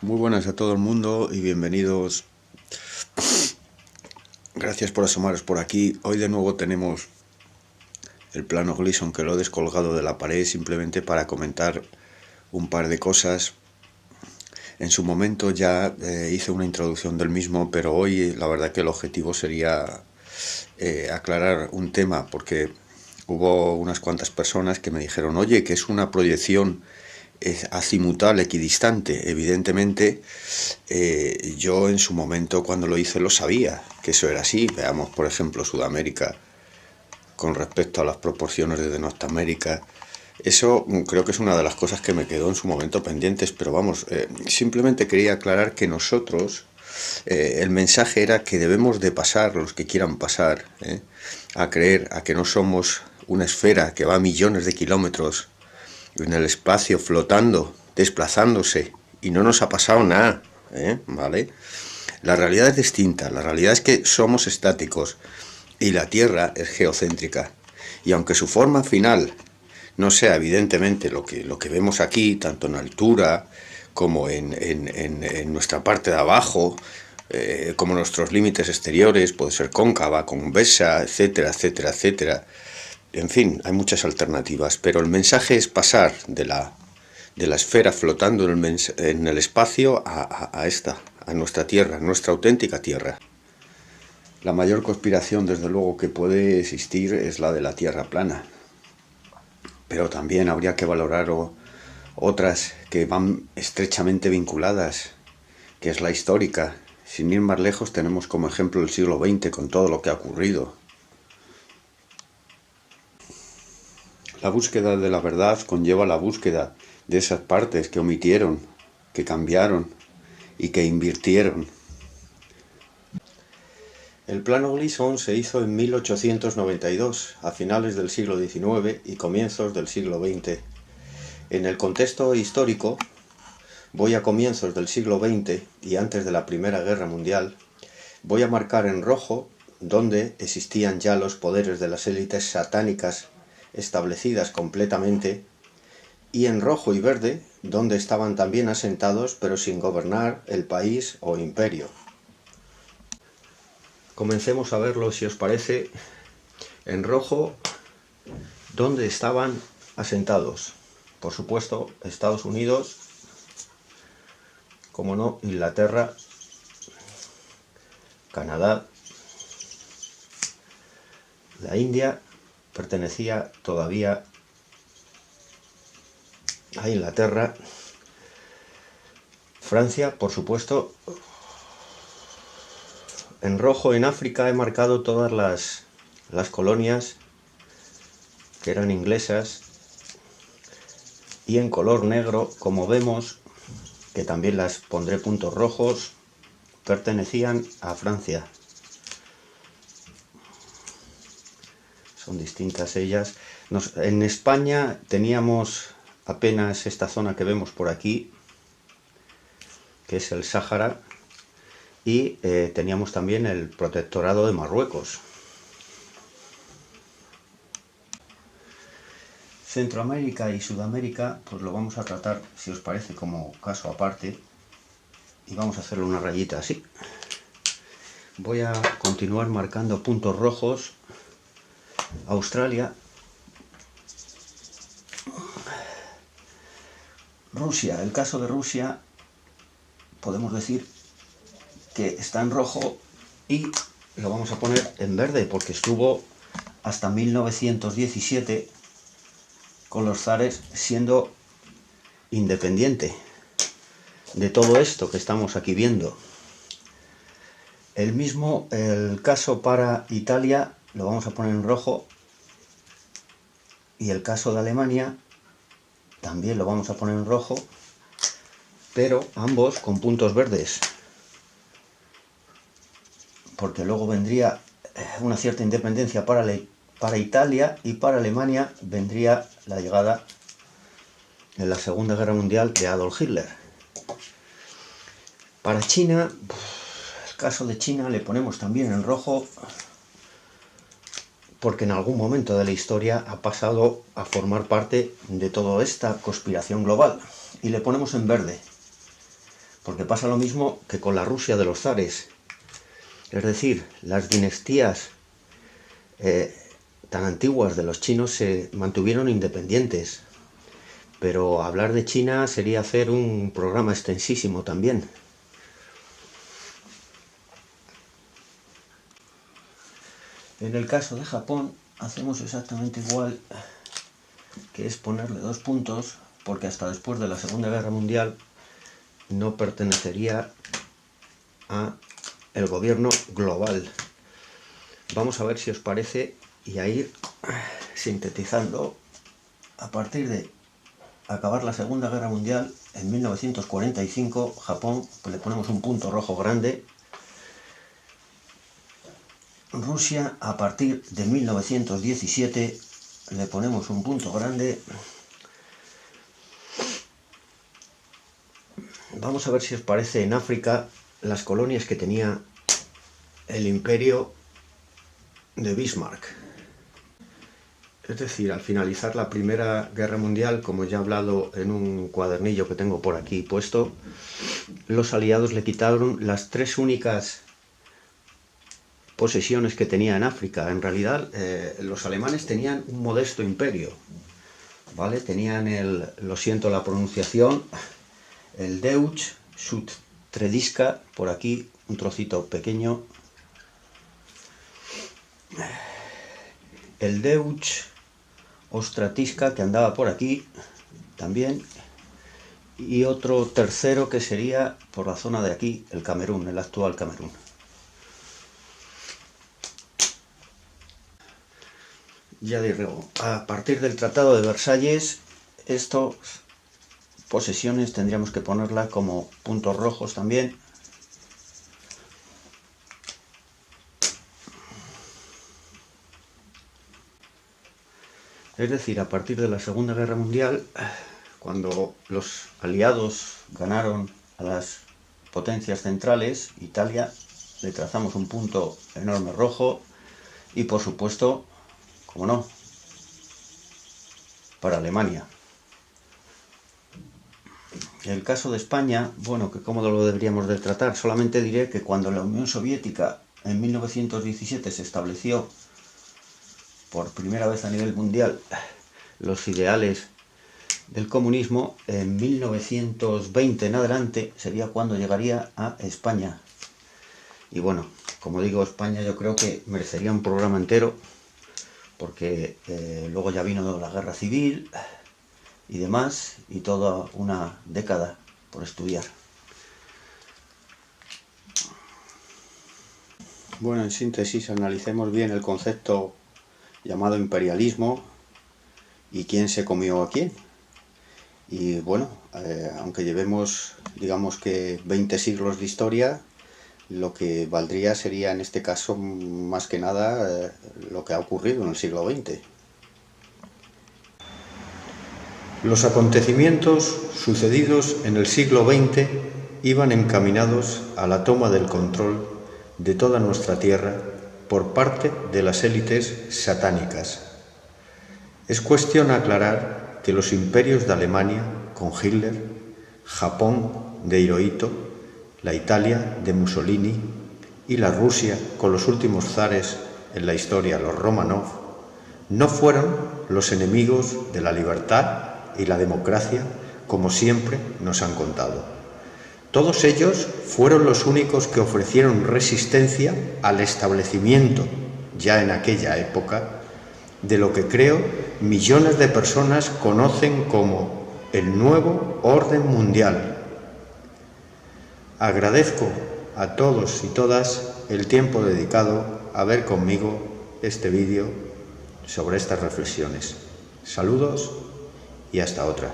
Muy buenas a todo el mundo y bienvenidos. Gracias por asomaros por aquí. Hoy de nuevo tenemos el plano Gleason, que lo he descolgado de la pared simplemente para comentar un par de cosas. En su momento ya hice una introducción del mismo, pero hoy la verdad que el objetivo sería aclarar un tema, porque hubo unas cuantas personas que me dijeron, oye, que es una proyección azimutal, equidistante. Evidentemente, yo en su momento cuando lo hice lo sabía, que eso era así. Veamos, por ejemplo, Sudamérica con respecto a las proporciones de Norteamérica. Eso creo que es una de las cosas que me quedó en su momento pendientes, pero vamos, simplemente quería aclarar que nosotros, el mensaje era que debemos de pasar, los que quieran pasar, a creer a que no somos una esfera que va a millones de kilómetros en el espacio flotando, desplazándose, y no nos ha pasado nada, ¿vale? La realidad es distinta, la realidad es que somos estáticos y la Tierra es geocéntrica. Y aunque su forma final no sea evidentemente lo que vemos aquí, tanto en altura como en nuestra parte de abajo, como nuestros límites exteriores, puede ser cóncava, convexa, etcétera, etcétera, etcétera. En fin, hay muchas alternativas, pero el mensaje es pasar de la esfera flotando en el espacio a nuestra Tierra, nuestra auténtica Tierra. La mayor conspiración, desde luego, que puede existir es la de la Tierra plana, pero también habría que valorar otras que van estrechamente vinculadas, que es la histórica. Sin ir más lejos, tenemos como ejemplo el siglo XX con todo lo que ha ocurrido. La búsqueda de la verdad conlleva la búsqueda de esas partes que omitieron, que cambiaron y que invirtieron. El plano Gleason se hizo en 1892, a finales del siglo XIX y comienzos del siglo XX. En el contexto histórico, voy a comienzos del siglo XX y antes de la Primera Guerra Mundial, voy a marcar en rojo donde existían ya los poderes de las élites satánicas establecidas completamente, y en rojo y verde donde estaban también asentados pero sin gobernar el país o imperio. Comencemos a verlo, si os parece, en rojo donde estaban asentados. Por supuesto, Estados Unidos, como no, Inglaterra, Canadá. La India pertenecía todavía a Inglaterra. Francia, por supuesto. En rojo, en África, he marcado todas las colonias que eran inglesas, y en color negro, como vemos, que también las pondré puntos rojos, pertenecían a Francia. Son distintas ellas. En España teníamos apenas esta zona que vemos por aquí, que es el Sáhara, y teníamos también el protectorado de Marruecos. Centroamérica y Sudamérica, pues lo vamos a tratar, si os parece, como caso aparte, y vamos a hacerle una rayita así. Voy a continuar marcando puntos rojos. Australia, Rusia. El caso de Rusia, podemos decir que está en rojo y lo vamos a poner en verde porque estuvo hasta 1917 con los zares siendo independiente de todo esto que estamos aquí viendo. El caso para Italia lo vamos a poner en rojo, y el caso de Alemania también lo vamos a poner en rojo, pero ambos con puntos verdes, porque luego vendría una cierta independencia para Italia, y para Alemania vendría la llegada en la Segunda Guerra Mundial de Adolf Hitler. Para China, el caso de China le ponemos también en rojo, porque en algún momento de la historia ha pasado a formar parte de toda esta conspiración global, y le ponemos en verde, porque pasa lo mismo que con la Rusia de los zares. Es decir, las dinastías tan antiguas de los chinos se mantuvieron independientes. Pero hablar de China sería hacer un programa extensísimo también. En el caso de Japón hacemos exactamente igual, que es ponerle 2 puntos, porque hasta después de la Segunda Guerra Mundial no pertenecería a el gobierno global. Vamos a ver si os parece y a ir sintetizando. A partir de acabar la Segunda Guerra Mundial, en 1945, Japón, pues le ponemos un punto rojo grande. Rusia, a partir de 1917, le ponemos un punto grande. Vamos a ver si os parece en África las colonias que tenía el imperio de Bismarck. Es decir, al finalizar la Primera Guerra Mundial, como ya he hablado en un cuadernillo que tengo por aquí puesto, los aliados le quitaron las 3 únicas posesiones que tenía en África. En realidad, los alemanes tenían un modesto imperio, ¿vale? Tenían lo siento la pronunciación, el Deutsch Südtrediska, por aquí, un trocito pequeño, el Deutsch Ostratiska, que andaba por aquí también, y otro tercero que sería por la zona de aquí, el Camerún, el actual Camerún. Ya digo, a partir del Tratado de Versalles, estas posesiones tendríamos que ponerlas como puntos rojos también. Es decir, a partir de la Segunda Guerra Mundial, cuando los aliados ganaron a las potencias centrales, Italia, le trazamos un punto enorme rojo y, por supuesto, como no, para Alemania. El caso de España, bueno, que cómo lo deberíamos de tratar, solamente diré que cuando la Unión Soviética en 1917 se estableció por primera vez a nivel mundial los ideales del comunismo, en 1920 en adelante sería cuando llegaría a España. Y bueno, como digo, España yo creo que merecería un programa entero, porque luego ya vino la guerra civil y demás, y toda una década por estudiar. Bueno, en síntesis, analicemos bien el concepto llamado imperialismo y quién se comió a quién. Y bueno, aunque llevemos, digamos que 20 siglos de historia, lo que valdría sería en este caso más que nada lo que ha ocurrido en el siglo XX. Los acontecimientos sucedidos en el siglo XX iban encaminados a la toma del control de toda nuestra tierra por parte de las élites satánicas. Es cuestión aclarar que los imperios de Alemania con Hitler, Japón de Hirohito, la Italia de Mussolini y la Rusia con los últimos zares en la historia, los Romanov, no fueron los enemigos de la libertad y la democracia como siempre nos han contado. Todos ellos fueron los únicos que ofrecieron resistencia al establecimiento, ya en aquella época, de lo que creo millones de personas conocen como el nuevo orden mundial. Agradezco a todos y todas el tiempo dedicado a ver conmigo este vídeo sobre estas reflexiones. Saludos y hasta otra.